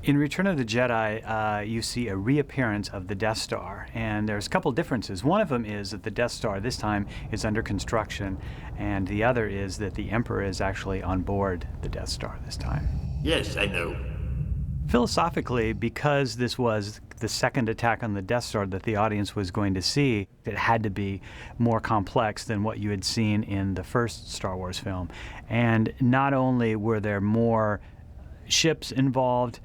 In Return of the Jedi, you see a reappearance of the Death Star, and there's a couple differences. One of them is that the Death Star this time is under construction, and the other is that the Emperor is actually on board the Death Star this time. Yes, I know. Philosophically, because this was the second attack on the Death Star that the audience was going to see, it had to be more complex than what you had seen in the first Star Wars film. And not only were there more ships involved,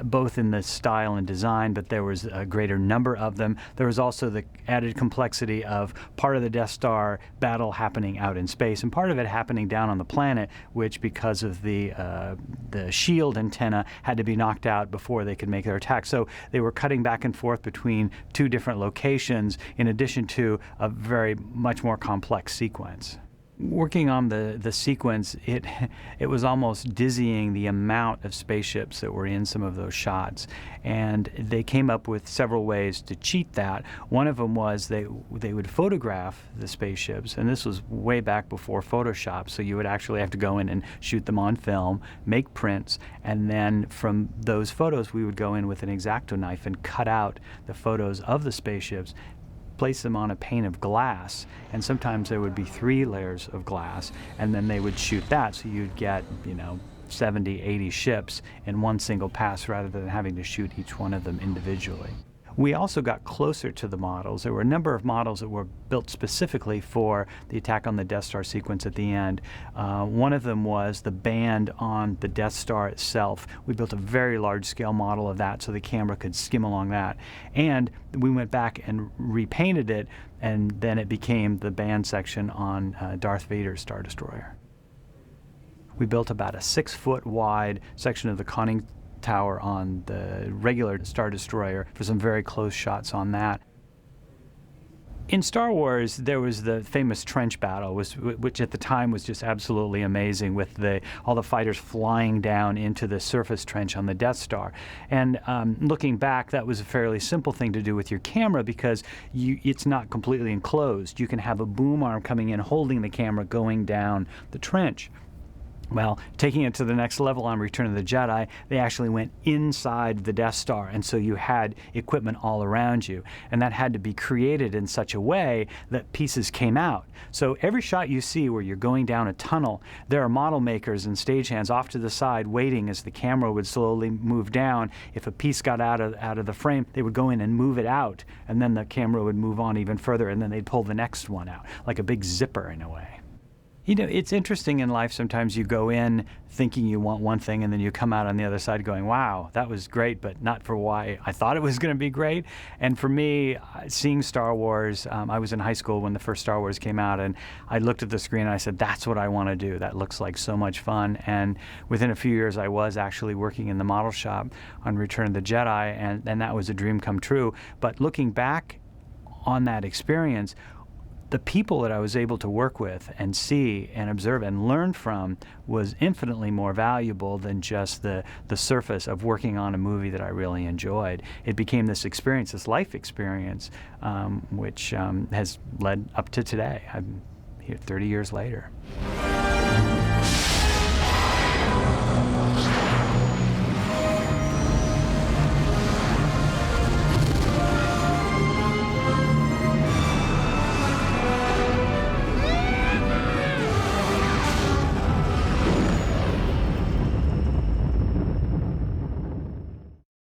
both in the style and design, but there was a greater number of them. There was also the added complexity of part of the Death Star battle happening out in space and part of it happening down on the planet, which because of the shield antenna had to be knocked out before they could make their attack. So they were cutting back and forth between two different locations in addition to a very much more complex sequence. Working on the sequence, it was almost dizzying the amount of spaceships that were in some of those shots, and they came up with several ways to cheat that. One of them was they would photograph the spaceships, and this was way back before Photoshop, so you would actually have to go in and shoot them on film, make prints, and then from those photos we would go in with an X-Acto knife and cut out the photos of the spaceships, place them on a pane of glass, and sometimes there would be 3 layers of glass, and then they would shoot that, so you'd get 70, 80 ships in one single pass rather than having to shoot each one of them individually. We also got closer to the models. There were a number of models that were built specifically for the attack on the Death Star sequence at the end. One of them was the band on the Death Star itself. We built a very large-scale model of that so the camera could skim along that. And we went back and repainted it, and then it became the band section on Darth Vader's Star Destroyer. We built about a 6-foot wide section of the conning tower on the regular Star Destroyer for some very close shots on that. In Star Wars, there was the famous trench battle, which at the time was just absolutely amazing, with all the fighters flying down into the surface trench on the Death Star. And looking back, that was a fairly simple thing to do with your camera because it's not completely enclosed. You can have a boom arm coming in, holding the camera, going down the trench. Well, taking it to the next level on Return of the Jedi, they actually went inside the Death Star, and so you had equipment all around you. And that had to be created in such a way that pieces came out. So every shot you see where you're going down a tunnel, there are model makers and stagehands off to the side waiting as the camera would slowly move down. If a piece got out of the frame, they would go in and move it out, and then the camera would move on even further, and then they'd pull the next one out, like a big zipper in a way. It's interesting in life. Sometimes you go in thinking you want one thing, and then you come out on the other side going, wow, that was great, but not for why I thought it was going to be great. And for me, seeing Star Wars, I was in high school when the first Star Wars came out, and I looked at the screen and I said, that's what I want to do. That looks like so much fun. And within a few years, I was actually working in the model shop on Return of the Jedi, and that was a dream come true. But looking back on that experience, the people that I was able to work with and see and observe and learn from was infinitely more valuable than just the surface of working on a movie that I really enjoyed. It became this experience, this life experience, which has led up to today. I'm here 30 years later.